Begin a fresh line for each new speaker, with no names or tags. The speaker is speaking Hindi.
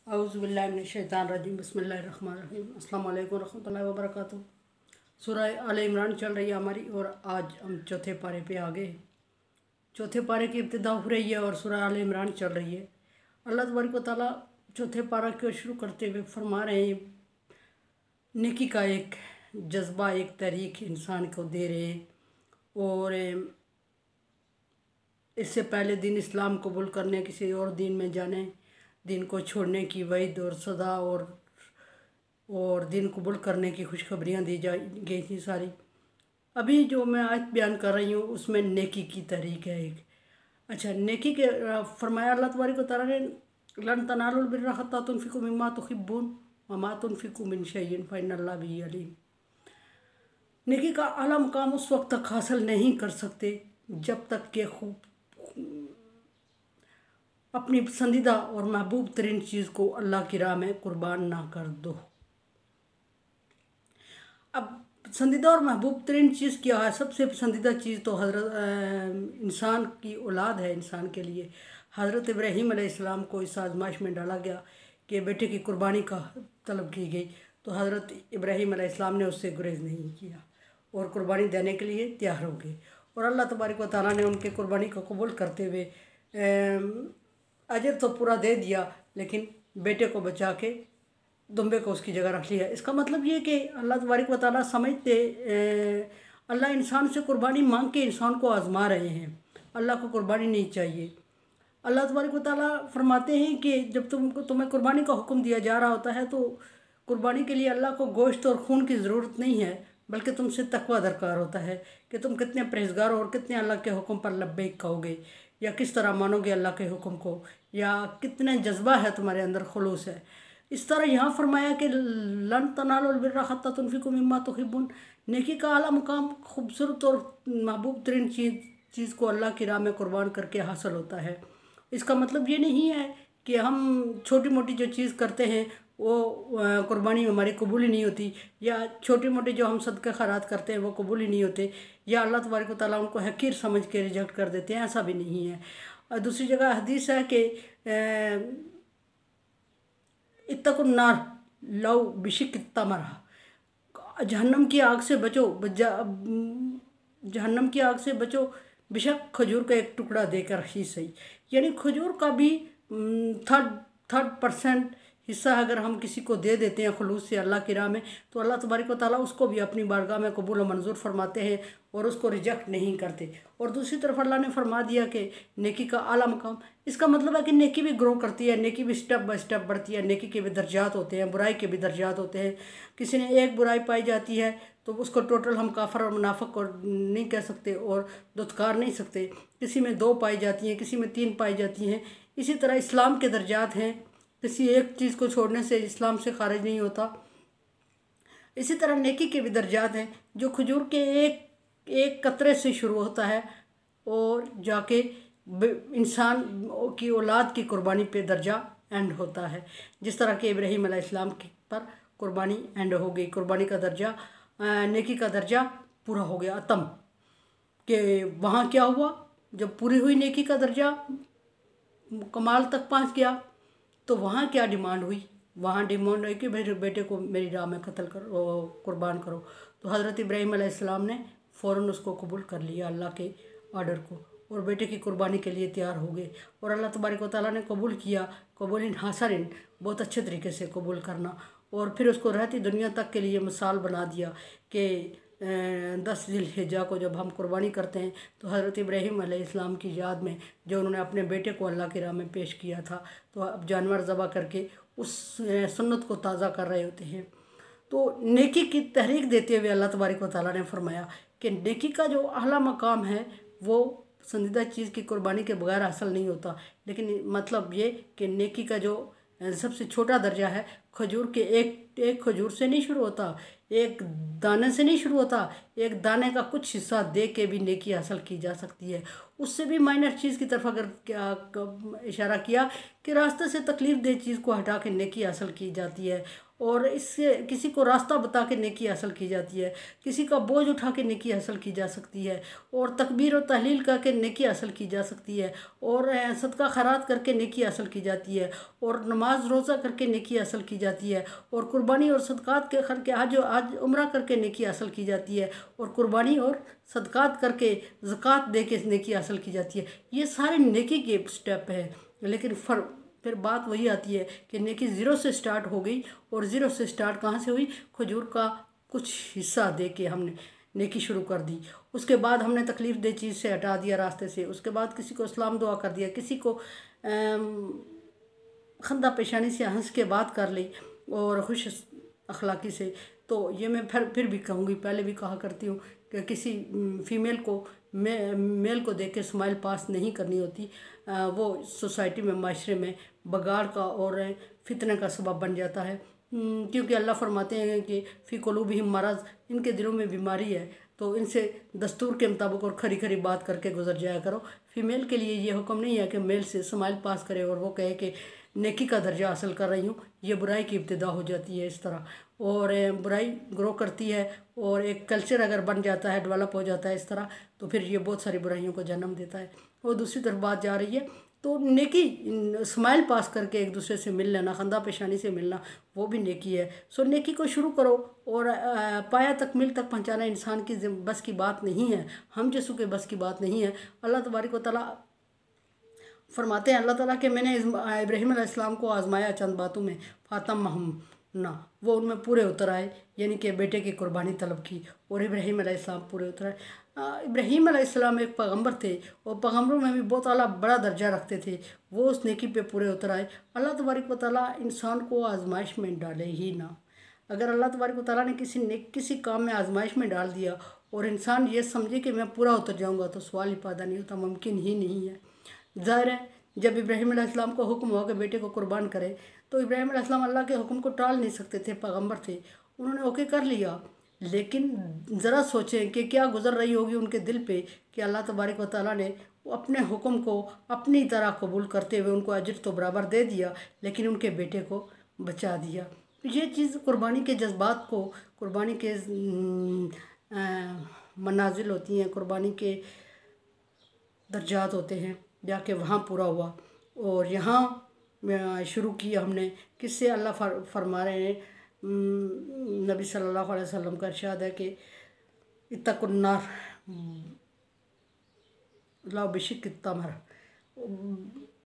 औज़ुबिल्लाहिमिनश्शैतानिर्रजीम बिस्मिल्लाहिर्रहमानिर्रहीम अस्सलाम वालेकुम रहमतुल्लाहि व बरकातुहू। सूरह आले इमरान चल रही है हमारी और आज हम चौथे पारे पे आ गए। चौथे पारे की इब्तिदा हो रही है और सूरह आले इमरान चल रही है। अल्लाह तबारक व तआला चौथे पारा को शुरू करते हुए फरमा रहे हैं, नेकी का एक जज्बा, एक तहरीक इंसान को दे रहे हैं। और इससे पहले दिन इस्लाम कबूल करने, किसी और दीन में जाने, दिन को छोड़ने की वईद और सदा और दिन कबूल करने की खुशखबरियाँ दी जा गई थी सारी। अभी जो मैं आज बयान कर रही हूँ उसमें नेकी की तहरीक है एक। अच्छा, नेकी के फरमाया अल्लाह तबारक व तआला ने, लन तनालुल बिर्रा हत्ता तुनफिकू मिम्मा तुहिब्बून व मा तुनफिकू मिन शैइन फ़इन्नल्लाह बिही अलीम। नेकी का आला मुकाम उस वक्त तक हासिल नहीं कर सकते जब तक कि खूब अपनी पसंदीदा और महबूब तरीन चीज़ को अल्लाह की राह में कुर्बान ना कर दो। अब पसंदीदा और महबूब तरीन चीज़ क्या है? सबसे पसंदीदा चीज़ तो हज़रत इंसान की औलाद है। इंसान के लिए हज़रत इब्राहीम अलैहिस्सलाम को इस आजमाइश में डाला गया कि बेटे की कुर्बानी का तलब की गई, तो हज़रत इब्राहीम अलैहिस्सलाम ने उससे गुरेज नहीं किया और कुर्बानी देने के लिए तैयार हो गए। और अल्लाह तबारक व तआला ने उनके कुर्बानी को कबूल करते हुए अजर तो पूरा दे दिया, लेकिन बेटे को बचा के दुम्बे को उसकी जगह रख लिया। इसका मतलब ये कि अल्लाह तबारक व तआला समझते, अल्लाह इंसान से कुर्बानी मांग के इंसान को आजमा रहे हैं। अल्लाह को कुर्बानी नहीं चाहिए। अल्लाह तबारक व तआला फरमाते हैं कि जब तुम्हें कुर्बानी का हुक्म दिया जा रहा होता है तो कुर्बानी के लिए अल्लाह को गोश्त और खून की ज़रूरत नहीं है, बल्कि तुमसे तकवा दरकार होता है कि तुम कितने परहेज़गार हो और कितने अल्लाह के हुक्म पर लब्बैक कहोगे, या किस तरह मानोगे अल्लाह के हुक्म को, या कितने जज्बा है तुम्हारे अंदर, खुलूस है। इस तरह यहाँ फरमाया कि लन तनालुल बिर्रा हत्ता तुनफिकू मिम्मा तुहिब्बून। नेकी का आला मुकाम खूबसूरत और महबूब तरीन चीज़ को अल्लाह की राह में कुर्बान करके हासिल होता है। इसका मतलब ये नहीं है कि हम छोटी मोटी जो चीज़ करते हैं वो कुर्बानी हमारी कबूल ही नहीं होती, या छोटी मोटी जो हम सदका खैरात करते हैं वो कबूल ही नहीं होते, या अल्लाह तबारक व तआला उनको हकीर समझ के रिजेक्ट कर देते हैं। ऐसा भी नहीं है। और दूसरी जगह हदीस है कि इत्तकुन नार लौ बिशिक्कि तमरा, जहन्नम की आग से बचो, जहन्नम की आग से बचो बेशक खजूर का एक टुकड़ा देकर ही सही। यानी खजूर का भी थर्ड परसेंट हिस्सा अगर हम किसी को दे देते हैं खुलूस से अल्लाह की राह में, तो अल्लाह तबारक व तआला उसको भी अपनी बारगाह में कबूल और मंजूर फरमाते हैं और उसको रिजेक्ट नहीं करते। और दूसरी तरफ अल्लाह ने फरमा दिया कि नेकी का आला मकाम, इसका मतलब है कि नेकी भी ग्रो करती है, नेकी भी स्टेप बाय स्टेप बढ़ती है। नेकी के भी दर्जात होते हैं, बुराई के भी दर्जात होते हैं। किसी ने एक बुराई पाई जाती है तो उसको टोटल हम काफर और मुनाफिक और नहीं कह सकते और दुत्कार नहीं सकते। किसी में 2 पाई जाती हैं, किसी में 3 पाई जाती हैं। इसी तरह इस्लाम के दर्जात हैं, किसी एक चीज़ को छोड़ने से इस्लाम से खारिज नहीं होता। इसी तरह नेकी के भी दर्जात हैं, जो खजूर के एक कतरे से शुरू होता है और जाके इंसान की औलाद की कुर्बानी पे दर्जा एंड होता है। जिस तरह के इब्राहीम अलैहिस्सलाम पर कुर्बानी एंड हो गई, कुर्बानी का दर्जा, नेकी का दर्जा पूरा हो गया अतम। कि वहाँ क्या हुआ, जब पूरी हुई नेकी का दर्जा कमाल तक पहुँच गया तो वहाँ क्या डिमांड हुई? वहाँ डिमांड हुई कि मेरे बेटे को मेरी राह में कत्ल करो, कुर्बान करो। तो हज़रत इब्राहीम अलैहिस्सलाम ने फ़ौरन उसको कबूल कर लिया, अल्लाह के ऑर्डर को, और बेटे की कुर्बानी के लिए तैयार हो गए। और अल्लाह तबारक व तआला ने कबूल किया, कबूलिन हासनिन, बहुत अच्छे तरीके से कबूल करना। और फिर उसको रहती दुनिया तक के लिए मिसाल बना दिया कि 10 ज़िलहिज्जा को जब हम कुर्बानी करते हैं तो हज़रत इब्राहीम अलैहिस्सलाम की याद में जो उन्होंने अपने बेटे को अल्लाह की राह में पेश किया था, तो अब जानवर ज़बह करके उस सुन्नत को ताज़ा कर रहे होते हैं। तो नेकी की तहरीक देते हुए अल्लाह तबारक व तआला ने फरमाया कि नेकी का जो आला मकाम है वो पसंदीदा चीज़ की कुर्बानी के बगैर हासिल नहीं होता। लेकिन मतलब ये कि नेकी का जो सबसे छोटा दर्जा है, खजूर के एक खजूर से नहीं शुरू होता, एक दाने से नहीं शुरू होता। एक दाने का कुछ हिस्सा दे के भी नेकी हासिल की जा सकती है। उससे भी माइनर चीज़ की तरफ अगर इशारा किया कि रास्ते से तकलीफ़ दह चीज़ को हटा के नेकी हासिल की जाती है। और इससे किसी को रास्ता बता के नेकी हासिल की जाती है, किसी का बोझ उठा के नेकी हासिल की जा सकती है, और तकबीर और तहलील करके नेकी हासिल की जा सकती है, और सदका खैरात करके नेकी हासिल की जाती है, और नमाज रोज़ा करके नेकी हासिल की जाती है, और कुर्बानी और सदक़ात के करके आज उम्रा करके नेकी हासिल की जाती है, और कुर्बानी और सदक़ात करके ज़कात दे के नेकी हासिल की जाती है। ये सारे नेकी के स्टेप है। लेकिन फिर बात वही आती है कि नेकी ज़ीरो से स्टार्ट हो गई, और ज़ीरो से स्टार्ट कहाँ से हुई? खजूर का कुछ हिस्सा दे के हमने नेकी शुरू कर दी। उसके बाद हमने तकलीफ़ दे चीज़ से हटा दिया रास्ते से। उसके बाद किसी को इस्लाम दुआ कर दिया, किसी को खंदा पेशानी से हंस के बात कर ली और खुश अखलाक़ी से। तो ये मैं फिर भी कहूँगी, पहले भी कहा करती हूँ कि किसी फीमेल को मेल को देख के स्माइल पास नहीं करनी होती। वो सोसाइटी में, माशरे में बगाड़ का और फितने का सबब बन जाता है। क्योंकि अल्लाह फरमाते हैं कि फ़ी क़ुलूबिहिम मरज़, इनके दिलों में बीमारी है, तो इनसे दस्तूर के मुताबिक और खरी खरी बात करके गुजर जाया करो। फीमेल के लिए ये हुक्म नहीं है कि मेल से स्माइल पास करे और वो कहे कि नेकी का दर्जा हासिल कर रही हूँ। ये बुराई की इब्तिदा हो जाती है इस तरह, और बुराई ग्रो करती है, और एक कल्चर अगर बन जाता है, डेवलप हो जाता है इस तरह, तो फिर ये बहुत सारी बुराइयों को जन्म देता है। और दूसरी तरफ बात जा रही है तो नेकी, स्माइल पास करके एक दूसरे से मिल लेना, खंदा पेशानी से मिलना, वो भी नेकी है। सो नेकी को शुरू करो, और पाया तकमील तक पहुँचाना इंसान की बस की बात नहीं है, हम जैसों के बस की बात नहीं है। अल्लाह तबारक व तआला फरमाते हैं, अल्लाह ताला के मैंने इब्राहीम अलैहिस्सलाम को आजमाया चंद बातों में, फातम ना, वो उनमें पूरे उतर आए, यानी कि बेटे की कुर्बानी तलब की और इब्राहीम अलैहिस्सलाम पूरे उतर आए। इब्राहीम अलैहिस्सलाम एक पैगंबर थे, और पैगंबरों में भी बहुत आला बड़ा दर्जा रखते थे, वो उस नेकी पे पूरे उतर आए। अल्लाह तबारक व तआला इंसान को आजमाइश में डाले ही ना। अगर अल्लाह तबारक व तआला ने किसी काम में आजमाइश में डाल दिया और इंसान ये समझे कि मैं पूरा उतर जाऊँगा, तो सवाल ही पैदा नहीं होता, मुमकिन ही नहीं है। ज़ाहिर है, जब इब्राहीम अलैहिस्सलाम को हुक्म हुआ कि बेटे को कुर्बान करे, तो इब्राहीम अलैहिस्सलाम अल्लाह के हुक्म को टाल नहीं सकते थे, पैगंबर थे, उन्होंने ओके कर लिया। लेकिन ज़रा सोचें कि क्या गुजर रही होगी उनके दिल पे कि अल्लाह तबारक व तआला ने अपने हुक्म को अपनी तरह कबूल करते हुए उनको अजर तो बराबर दे दिया, लेकिन उनके बेटे को बचा दिया। तो ये चीज़ कुर्बानी के जज्बात को, कुर्बानी के मनाजिल होती हैं, कुर्बानी के दर्जात होते हैं, जाके वहाँ पूरा हुआ। और यहाँ शुरू किया हमने किससे? अल्लाह फरमा रहे हैं, नबी सल्लल्लाहु अलैहि वसल्लम का इरशाद है कि इत्तकुन्नार ला बिशिक्कित तमर,